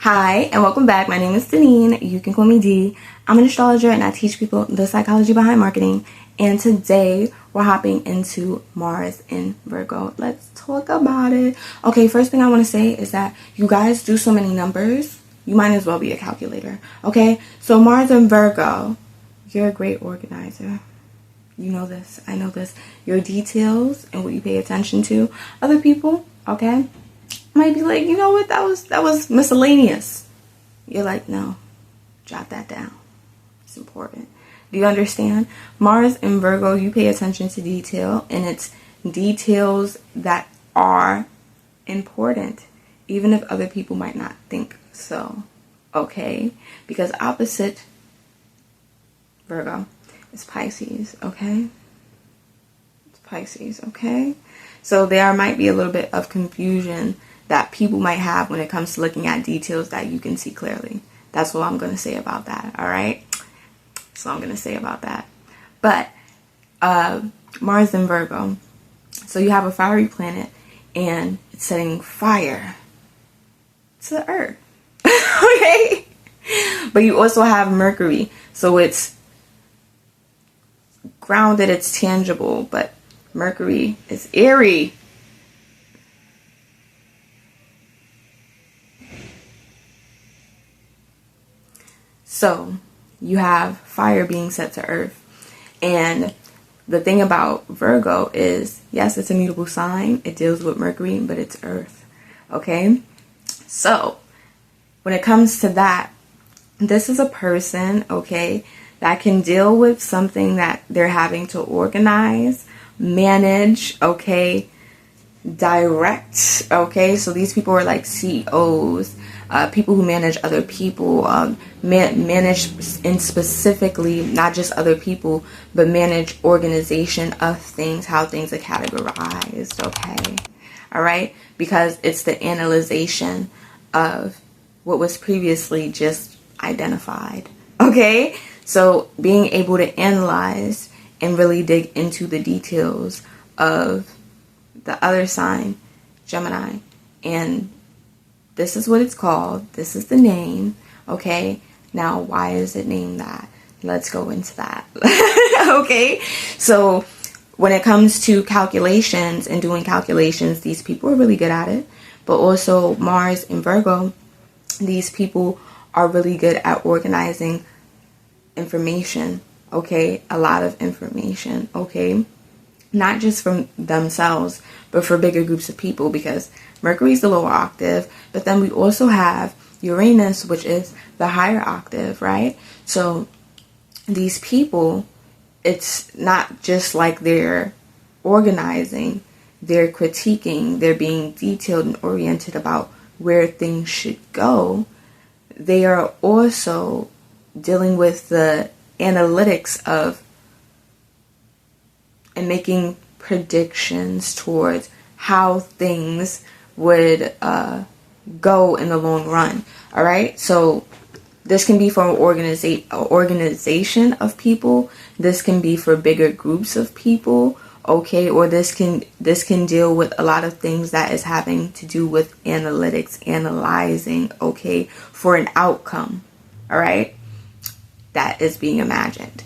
Hi, and welcome back. My name is Deneen. You can call me D. I'm an astrologer and I teach people the psychology behind marketing. And today we're hopping into Mars in Virgo. Let's talk about it. Okay, first thing I want to say is that you guys do so many numbers, you might as well be a calculator. Okay, so Mars in Virgo, you're a great organizer. You know this. I know this. Your details and what you pay attention to. Other people, okay, might be like, you know what, that was miscellaneous. You're like, no, jot that down. It's important. Do you understand? Mars in Virgo, you pay attention to detail, and it's details that are important, even if other people might not think so. Okay? Because opposite Virgo is Pisces, okay? It's Pisces, okay? So there might be a little bit of confusion that people might have when it comes to looking at details that you can see clearly. That's what I'm going to say about that, all right? That's what I'm going to say about that. But Mars in Virgo, so you have a fiery planet, and it's setting fire to the earth, okay? But you also have Mercury, so it's grounded, it's tangible, but Mercury is airy. So you have fire being set to earth. And the thing about Virgo is, yes, it's a mutable sign. It deals with Mercury, but it's earth. Okay? So when it comes to that, this is a person, okay, that can deal with something that they're having to organize, manage, okay, direct, okay? So these people are like CEOs, people who manage other people, manage in specifically not just other people, but manage organization of things, how things are categorized, okay? All right? Because it's the analyzation of what was previously just identified, okay? So being able to analyze and really dig into the details of the other sign, Gemini, and this is what it's called. This is the name, okay? Now, why is it named that? Let's go into that, okay? So when it comes to calculations and doing calculations, these people are really good at it. But also Mars in Virgo, these people are really good at organizing information, okay? A lot of information, okay? Not just from themselves, but for bigger groups of people, because Mercury's the lower octave, but then we also have Uranus, which is the higher octave, right? So these people, it's not just like they're organizing, they're critiquing, they're being detailed and oriented about where things should go. They are also dealing with the analytics of and making predictions towards how things would go in the long run. All right, so this can be for organization of people. This can be for bigger groups of people, okay? Or this can deal with a lot of things that is having to do with analytics, analyzing, okay, for an outcome. All right, that is being imagined.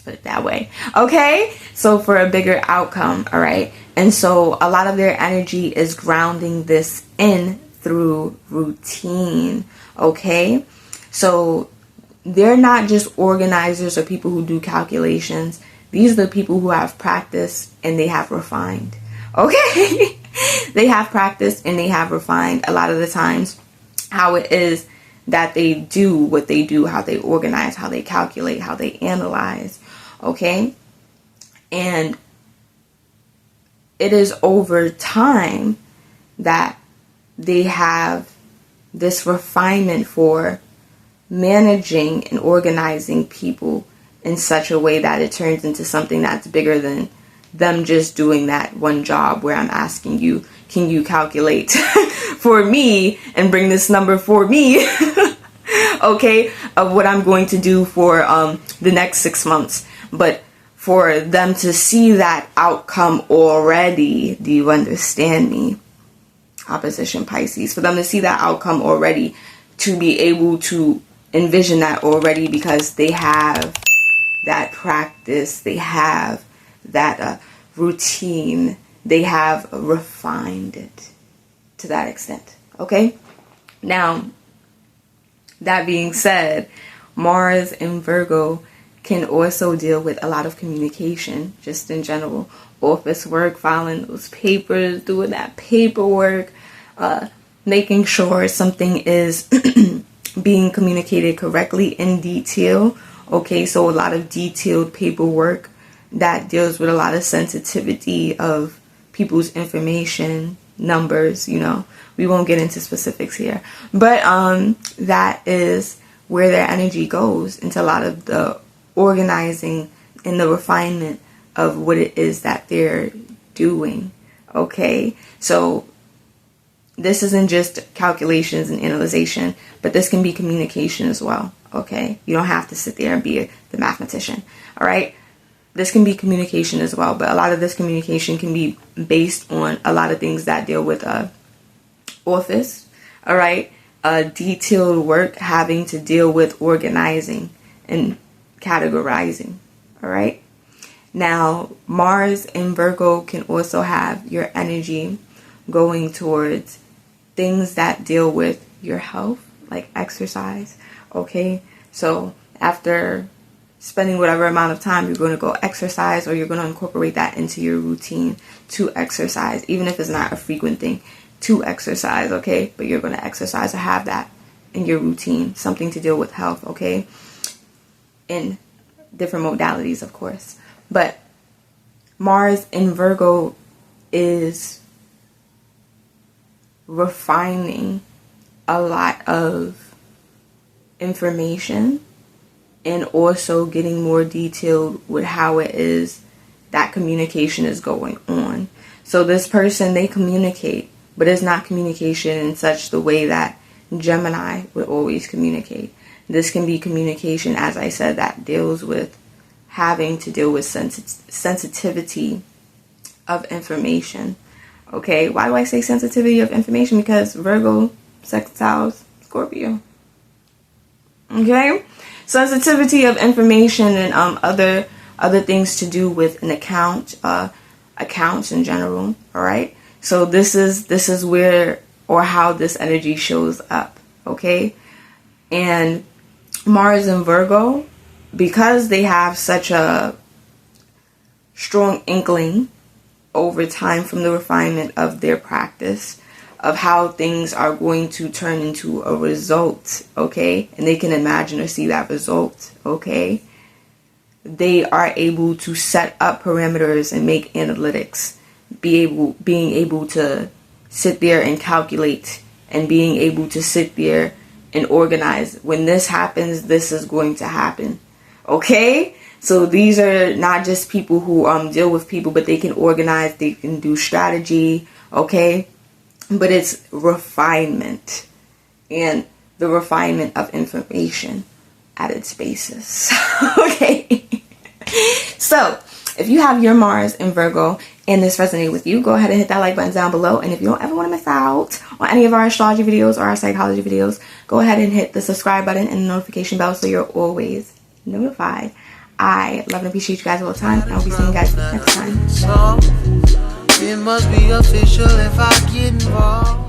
Put it that way, okay? So for a bigger outcome, all right? And so a lot of their energy is grounding this in through routine, okay? So they're not just organizers or people who do calculations. These are the people who have practice and they have refined, okay? They have practice and they have refined a lot of the times how it is that they do what they do, how they organize, how they calculate, how they analyze, okay? And it is over time that they have this refinement for managing and organizing people in such a way that it turns into something that's bigger than them just doing that one job where I'm asking you, can you calculate for me and bring this number for me, okay, of what I'm going to do for the next 6 months. But for them to see that outcome already, do you understand me? Opposition Pisces, for them to see that outcome already to be able to envision that already, because they have that practice, they have that routine, they have refined it to that extent. Okay? Now, that being said, Mars in Virgo can also deal with a lot of communication, just in general. Office work, filing those papers, doing that paperwork, making sure something is being communicated correctly in detail. Okay, so a lot of detailed paperwork that deals with a lot of sensitivity of people's information, numbers, you know. We won't get into specifics here. But that is where their energy goes, into a lot of the organizing and the refinement of what it is that they're doing. Okay, so this isn't just calculations and analyzation, but this can be communication as well. Okay, you don't have to sit there and be the mathematician. All right, this can be communication as well, but a lot of this communication can be based on a lot of things that deal with office. All right, detailed work having to deal with organizing and categorizing. All right, now Mars in Virgo can also have your energy going towards things that deal with your health, like exercise. Okay, so after spending whatever amount of time, you're going to go exercise, or you're going to incorporate that into your routine to exercise, even if it's not a frequent thing, to exercise. Okay, but you're going to exercise or have that in your routine, something to deal with health. Okay, in different modalities, of course. But Mars in Virgo is refining a lot of information, and also getting more detailed with how it is that communication is going on. So this person, they communicate, but it's not communication in such the way that Gemini would always communicate. This can be communication, as I said, that deals with having to deal with sensitivity of information. Okay, why do I say sensitivity of information? Because Virgo sextiles Scorpio. Okay, sensitivity of information and other things to do with an account, accounts in general. All right, so this is where or how this energy shows up. Okay, and Mars in Virgo, because they have such a strong inkling over time from the refinement of their practice, of how things are going to turn into a result, okay? And they can imagine or see that result, okay? They are able to set up parameters and make analytics, being able to sit there and calculate, and being able to sit there and organize. When this happens, this is going to happen, okay? So these are not just people who deal with people, but they can organize, they can do strategy, okay? But it's refinement, and the refinement of information at its basis. Okay. So if you have your Mars in Virgo and this resonated with you, go ahead and hit that like button down below. And if you don't ever want to miss out on any of our astrology videos or our psychology videos, go ahead and hit the subscribe button and the notification bell so you're always notified. I love and appreciate you guys all the time, and I'll be seeing you guys next time. It must be official if I get involved.